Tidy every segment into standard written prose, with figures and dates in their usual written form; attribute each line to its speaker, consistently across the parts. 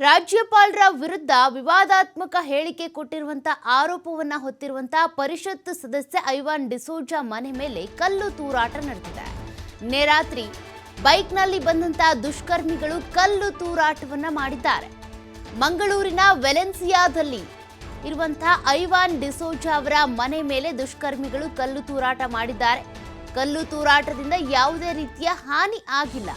Speaker 1: ರಾಜ್ಯಪಾಲರ ವಿರುದ್ಧ ವಿವಾದಾತ್ಮಕ ಹೇಳಿಕೆ ಕೊಟ್ಟಿರುವಂತ ಆರೋಪವನ್ನ ಹೊತ್ತಿರುವಂತ ಪರಿಷತ್ ಸದಸ್ಯ ಐವಾನ್ ಡಿಸೋಜಾ ಮನೆ ಮೇಲೆ ಕಲ್ಲು ತೂರಾಟ ನಡೆದಿದೆ. ನಿನ್ನೆ ರಾತ್ರಿ ಬೈಕ್ನಲ್ಲಿ ಬಂದಂತ ದುಷ್ಕರ್ಮಿಗಳು ಕಲ್ಲು ತೂರಾಟವನ್ನ ಮಾಡಿದ್ದಾರೆ. ಮಂಗಳೂರಿನ ವೆಲೆನ್ಸಿಯಾದಲ್ಲಿ ಇರುವಂತಹ ಐವಾನ್ ಡಿಸೋಜಾ ಅವರ ಮನೆ ಮೇಲೆ ದುಷ್ಕರ್ಮಿಗಳು ಕಲ್ಲು ತೂರಾಟ ಮಾಡಿದ್ದಾರೆ. ಕಲ್ಲು ತೂರಾಟದಿಂದ ಯಾವುದೇ ರೀತಿಯ ಹಾನಿ ಆಗಿಲ್ಲ.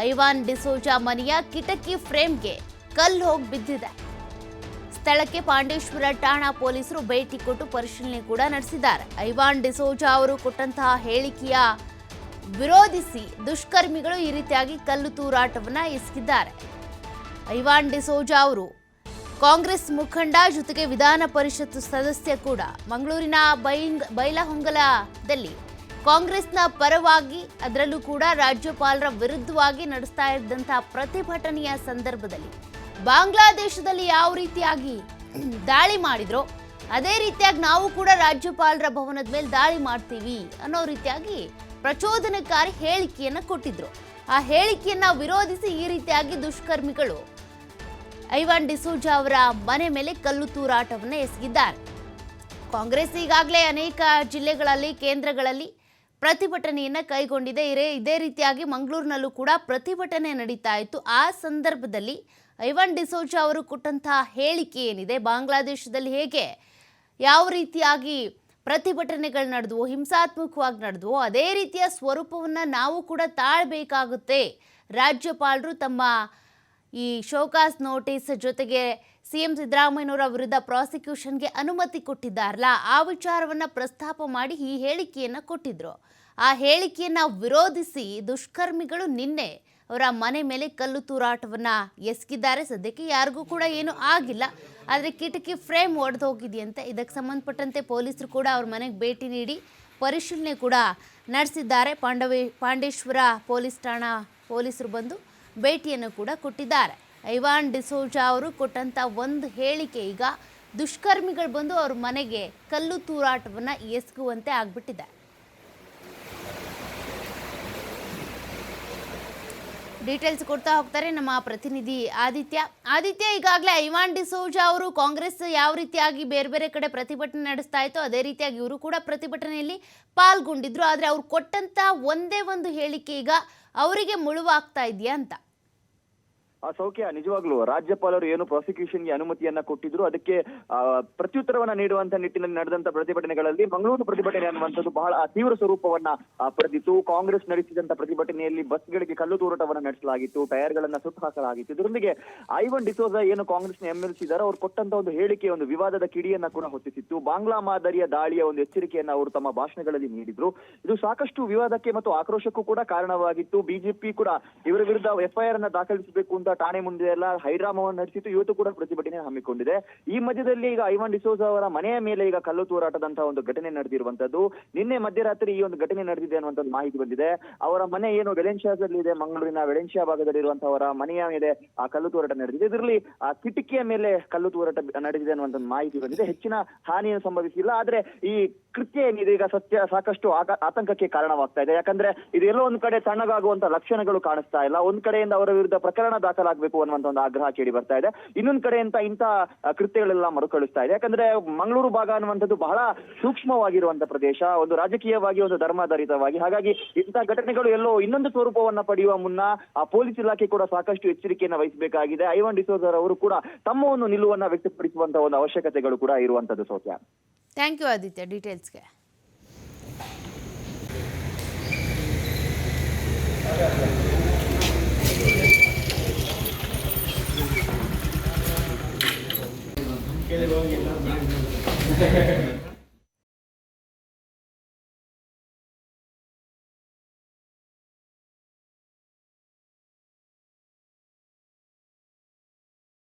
Speaker 1: ಐವಾನ್ ಡಿಸೋಜಾ ಮನೆಯ ಕಿಟಕಿ ಫ್ರೇಮ್ಗೆ ಕಲ್ಲು ಹೋಗಿ ಬಿದ್ದಿದೆ. ಸ್ಥಳಕ್ಕೆ ಪಾಂಡೇಶ್ವರ ಠಾಣಾ ಪೊಲೀಸರು ಭೇಟಿ ಕೊಟ್ಟು ಪರಿಶೀಲನೆ ಕೂಡ ನಡೆಸಿದ್ದಾರೆ. ಐವಾನ್ ಡಿಸೋಜಾ ಅವರು ಕೊಟ್ಟಂತಹ ಹೇಳಿಕೆಯ ವಿರೋಧಿಸಿ ದುಷ್ಕರ್ಮಿಗಳು ಈ ರೀತಿಯಾಗಿ ಕಲ್ಲು ತೂರಾಟವನ್ನ ಎಸಗಿದ್ದಾರೆ. ಐವಾನ್ ಡಿಸೋಜಾ ಅವರು ಕಾಂಗ್ರೆಸ್ ಮುಖಂಡ, ಜೊತೆಗೆ ವಿಧಾನ ಪರಿಷತ್ ಸದಸ್ಯ ಕೂಡ. ಮಂಗಳೂರಿನ ಬೈಲಹೊಂಗಲದಲ್ಲಿ ಕಾಂಗ್ರೆಸ್ನ ಪರವಾಗಿ, ಅದರಲ್ಲೂ ಕೂಡ ರಾಜ್ಯಪಾಲರ ವಿರುದ್ಧವಾಗಿ ನಡೆಸ್ತಾ ಇದ್ದಂತಹ ಪ್ರತಿಭಟನೆಯ ಸಂದರ್ಭದಲ್ಲಿ ಬಾಂಗ್ಲಾದೇಶದಲ್ಲಿ ಯಾವ ರೀತಿಯಾಗಿ ದಾಳಿ ಮಾಡಿದ್ರೋ ಅದೇ ರೀತಿಯಾಗಿ ನಾವು ಕೂಡ ರಾಜ್ಯಪಾಲರ ಭವನದ ಮೇಲೆ ದಾಳಿ ಮಾಡ್ತೀವಿ ಅನ್ನೋ ರೀತಿಯಾಗಿ ಪ್ರಚೋದನಕಾರಿ ಹೇಳಿಕೆಯನ್ನ ಕೊಟ್ಟಿದ್ರು. ಆ ಹೇಳಿಕೆಯನ್ನ ವಿರೋಧಿಸಿ ಈ ರೀತಿಯಾಗಿ ದುಷ್ಕರ್ಮಿಗಳು ಐವಾನ್ ಡಿಸೋಜಾ ಅವರ ಮನೆ ಮೇಲೆ ಕಲ್ಲು ತೂರಾಟವನ್ನ ಎಸಗಿದ್ದಾರೆ. ಕಾಂಗ್ರೆಸ್ ಈಗಾಗಲೇ ಅನೇಕ ಜಿಲ್ಲೆಗಳಲ್ಲಿ, ಕೇಂದ್ರಗಳಲ್ಲಿ ಪ್ರತಿಭಟನೆಯನ್ನ ಕೈಗೊಂಡಿದೆ. ಇದೇ ರೀತಿಯಾಗಿ ಮಂಗಳೂರಿನಲ್ಲೂ ಕೂಡ ಪ್ರತಿಭಟನೆ ನಡೀತಾ ಇತ್ತು. ಆ ಸಂದರ್ಭದಲ್ಲಿ ಐವಾನ್ ಡಿಸೋಜಾ ಅವರು ಕೊಟ್ಟಂತಹ ಹೇಳಿಕೆ ಏನಿದೆ, ಬಾಂಗ್ಲಾದೇಶದಲ್ಲಿ ಹೇಗೆ ಯಾವ ರೀತಿಯಾಗಿ ಪ್ರತಿಭಟನೆಗಳು ನಡೆದವು, ಹಿಂಸಾತ್ಮಕವಾಗಿ ನಡೆದವು, ಅದೇ ರೀತಿಯ ಸ್ವರೂಪವನ್ನು ನಾವು ಕೂಡ ತಾಳಬೇಕಾಗುತ್ತೆ. ರಾಜ್ಯಪಾಲರು ತಮ್ಮ ಈ ಶೋಕಾಸ್ ನೋಟಿಸ್ ಜೊತೆಗೆ ಸಿಎಂ ಸಿದ್ದರಾಮಯ್ಯನವರ ವಿರುದ್ಧ ಪ್ರಾಸಿಕ್ಯೂಷನ್ಗೆ ಅನುಮತಿ ಕೊಟ್ಟಿದ್ದಾರಲ್ಲ, ಆ ವಿಚಾರವನ್ನ ಪ್ರಸ್ತಾಪ ಮಾಡಿ ಈ ಹೇಳಿಕೆಯನ್ನ ಕೊಟ್ಟಿದ್ರು. ಆ ಹೇಳಿಕೆಯನ್ನ ವಿರೋಧಿಸಿ ದುಷ್ಕರ್ಮಿಗಳು ನಿನ್ನೆ ಅವರ ಮನೆ ಮೇಲೆ ಕಲ್ಲು ತೂರಾಟವನ್ನ ಎಸಗಿದ್ದಾರೆ. ಸದ್ಯಕ್ಕೆ ಯಾರಿಗೂ ಕೂಡ ಏನು ಆಗಿಲ್ಲ, ಆದರೆ ಕಿಟಕಿ ಫ್ರೇಮ್ ಒಡೆದು ಹೋಗಿದೆಯಂತೆ. ಇದಕ್ಕೆ ಸಂಬಂಧಪಟ್ಟಂತೆ ಪೊಲೀಸರು ಕೂಡ ಅವ್ರ ಮನೆಗೆ ಭೇಟಿ ನೀಡಿ ಪರಿಶೀಲನೆ ಕೂಡ ನಡೆಸಿದ್ದಾರೆ. ಪಾಂಡೇಶ್ವರ ಪೊಲೀಸ್ ಠಾಣಾ ಪೊಲೀಸರು ಬಂದು ಭೇಟಿಯನ್ನು ಕೂಡ ಕೊಟ್ಟಿದ್ದಾರೆ. ಐವಾನ್ ಡಿಸೋಜಾ ಅವರು ಕೊಟ್ಟಂತ ಒಂದು ಹೇಳಿಕೆ ಈಗ ದುಷ್ಕರ್ಮಿಗಳು ಬಂದು ಅವ್ರ ಮನೆಗೆ ಕಲ್ಲು ತೂರಾಟವನ್ನ ಎಸಗುವಂತೆ ಆಗ್ಬಿಟ್ಟಿದೆ. ಡೀಟೇಲ್ಸ್ ಕೊಡ್ತಾ ಹೋಗ್ತಾರೆ ನಮ್ಮ ಪ್ರತಿನಿಧಿ ಆದಿತ್ಯ. ಈಗಾಗಲೇ ಐವಾನ್ ಡಿಸೋಜಾ ಅವರು ಕಾಂಗ್ರೆಸ್ ಯಾವ ರೀತಿಯಾಗಿ ಬೇರೆ ಬೇರೆ ಕಡೆ ಪ್ರತಿಭಟನೆ ನಡೆಸ್ತಾ ಇತ್ತು, ಅದೇ ರೀತಿಯಾಗಿ ಇವರು ಕೂಡ ಪ್ರತಿಭಟನೆಯಲ್ಲಿ ಪಾಲ್ಗೊಂಡಿದ್ರು. ಆದರೆ ಅವ್ರು ಕೊಟ್ಟಂತ ಒಂದೇ ಒಂದು ಹೇಳಿಕೆ ಈಗ ಅವರಿಗೆ ಮುಳುವಾಗ್ತಾ ಇದೆಯಾ ಅಂತ?
Speaker 2: ಸೌಖ್ಯ, ನಿಜವಾಗ್ಲೂ ರಾಜ್ಯಪಾಲರು ಏನು ಪ್ರಾಸಿಕ್ಯೂಷನ್ಗೆ ಅನುಮತಿಯನ್ನ ಕೊಟ್ಟಿದ್ರು ಅದಕ್ಕೆ ಪ್ರತ್ಯುತ್ತರವನ್ನ ನೀಡುವಂತ ನಿಟ್ಟಿನಲ್ಲಿ ನಡೆದಂತ ಪ್ರತಿಭಟನೆಗಳಲ್ಲಿ ಮಂಗಳೂರು ಪ್ರತಿಭಟನೆ ಅನ್ನುವಂಥದ್ದು ಬಹಳ ತೀವ್ರ ಸ್ವರೂಪವನ್ನ ಪಡೆದಿತ್ತು. ಕಾಂಗ್ರೆಸ್ ನಡೆಸಿದಂತ ಪ್ರತಿಭಟನೆಯಲ್ಲಿ ಬಸ್ಗಳಿಗೆ ಕಲ್ಲು ತೂರಾಟವನ್ನ ನಡೆಸಲಾಗಿತ್ತು, ಟೈರ್ಗಳನ್ನ ಸುಟ್ಟು ಹಾಕಲಾಗಿತ್ತು. ಇದರೊಂದಿಗೆ ಐವಾನ್ ಡಿಸೋಜಾ ಏನು ಕಾಂಗ್ರೆಸ್ನ MLC ಇದ್ದಾರೆ, ಅವ್ರು ಕೊಟ್ಟಂತ ಒಂದು ಹೇಳಿಕೆ ಒಂದು ವಿವಾದದ ಕಿಡಿಯನ್ನ ಕೂಡ ಹೊತ್ತಿಸಿತ್ತು. ಬಾಂಗ್ಲಾ ಮಾದರಿಯ ದಾಳಿಯ ಒಂದು ಎಚ್ಚರಿಕೆಯನ್ನ ಅವರು ತಮ್ಮ ಭಾಷಣಗಳಲ್ಲಿ ನೀಡಿದ್ರು. ಇದು ಸಾಕಷ್ಟು ವಿವಾದಕ್ಕೆ ಮತ್ತು ಆಕ್ರೋಶಕ್ಕೂ ಕೂಡ ಕಾರಣವಾಗಿತ್ತು. ಬಿಜೆಪಿ ಕೂಡ ಇವರ ವಿರುದ್ಧ FIR ಅನ್ನ ದಾಖಲಿಸಬೇಕು ಅಂತ ಠಾಣೆ ಮುಂದೆ ಎಲ್ಲ ಹೈಡ್ರಾಮವನ್ನು ನಡೆಸಿತ್ತು. ಇವತ್ತು ಕೂಡ ಪ್ರತಿಭಟನೆ ಹಮ್ಮಿಕೊಂಡಿದೆ. ಈ ಮಧ್ಯದಲ್ಲಿ ಈಗ ಐವಾನ್ ಡಿಸೋಜಾ ಅವರ ಮನೆಯ ಮೇಲೆ ಈಗ ಕಲ್ಲು ತೂರಾಟದಂತಹ ಒಂದು ಘಟನೆ ನಡೆದಿರುವಂತದ್ದು. ನಿನ್ನೆ ಮಧ್ಯರಾತ್ರಿ ಈ ಒಂದು ಘಟನೆ ನಡೆದಿದೆ ಅನ್ನುವಂಥದ್ದು ಮಾಹಿತಿ ಬಂದಿದೆ. ಅವರ ಮನೆ ಏನು ವೆಲೆನ್ಸಿಯಾದಲ್ಲಿ ಇದೆ, ಮಂಗಳೂರಿನ ವೆಲೆನ್ಸಿಯಾ ಭಾಗದಲ್ಲಿ ಇರುವಂತಹವರ ಮನೆಯ ಮೇಲೆ ಆ ಕಲ್ಲು ತೂರಾಟ ನಡೆದಿದೆ. ಇದರಲ್ಲಿ ಆ ಕಿಟಕಿಯ ಮೇಲೆ ಕಲ್ಲು ತೂರಾಟ ನಡೆದಿದೆ ಅನ್ನುವಂಥದ್ದು ಮಾಹಿತಿ ಬಂದಿದೆ. ಹೆಚ್ಚಿನ ಹಾನಿಯನ್ನು ಸಂಭವಿಸಿಲ್ಲ. ಆದ್ರೆ ಈ ಕೃತ್ಯ ಏನಿದೆ ಈಗ ಸಾಕಷ್ಟು ಆತಂಕಕ್ಕೆ ಕಾರಣವಾಗ್ತಾ ಇದೆ. ಯಾಕಂದ್ರೆ ಇದೆಲ್ಲೋ ಒಂದ್ ಕಡೆ ತಣ್ಣಗಾಗುವಂತ ಲಕ್ಷಣಗಳು ಕಾಣಿಸ್ತಾ ಇಲ್ಲ. ಒಂದ್ ಕಡೆಯಿಂದ ಅವರ ವಿರುದ್ಧ ಪ್ರಕರಣ ದಾಖಲಾಗಬೇಕು ಅನ್ನುವಂತ ಒಂದು ಆಗ್ರಹ ಕೇಳಿ ಬರ್ತಾ ಇದೆ. ಇನ್ನೊಂದ್ ಕಡೆಯಿಂದ ಇಂಥ ಕೃತ್ಯಗಳೆಲ್ಲ ಮರುಕಳಿಸ್ತಾ ಇದೆ. ಯಾಕಂದ್ರೆ ಮಂಗಳೂರು ಭಾಗ ಅನ್ನುವಂಥದ್ದು ಬಹಳ ಸೂಕ್ಷ್ಮವಾಗಿರುವಂತ ಪ್ರದೇಶ, ಒಂದು ರಾಜಕೀಯವಾಗಿ, ಒಂದು ಧರ್ಮಾಧಾರಿತವಾಗಿ. ಹಾಗಾಗಿ ಇಂಥ ಘಟನೆಗಳು ಎಲ್ಲೋ ಇನ್ನೊಂದು ಸ್ವರೂಪವನ್ನ ಪಡೆಯುವ ಮುನ್ನ ಆ ಪೊಲೀಸ್ ಇಲಾಖೆ ಕೂಡ ಸಾಕಷ್ಟು ಎಚ್ಚರಿಕೆಯನ್ನ ವಹಿಸಬೇಕಾಗಿದೆ. ಐವಾನ್ ಡಿಸೋಜಾ ಅವರು ಕೂಡ ತಮ್ಮ ಒಂದು ನಿಲುವನ್ನ ವ್ಯಕ್ತಪಡಿಸುವಂತಹ ಒಂದು ಅವಶ್ಯಕತೆಗಳು ಕೂಡ ಇರುವಂತದ್ದು. ಸೌಖ್ಯ,
Speaker 1: ಥ್ಯಾಂಕ್ ಯು ಆದಿತ್ಯ ಡೀಟೇಲ್ಸ್ಗೆ.
Speaker 3: के लिए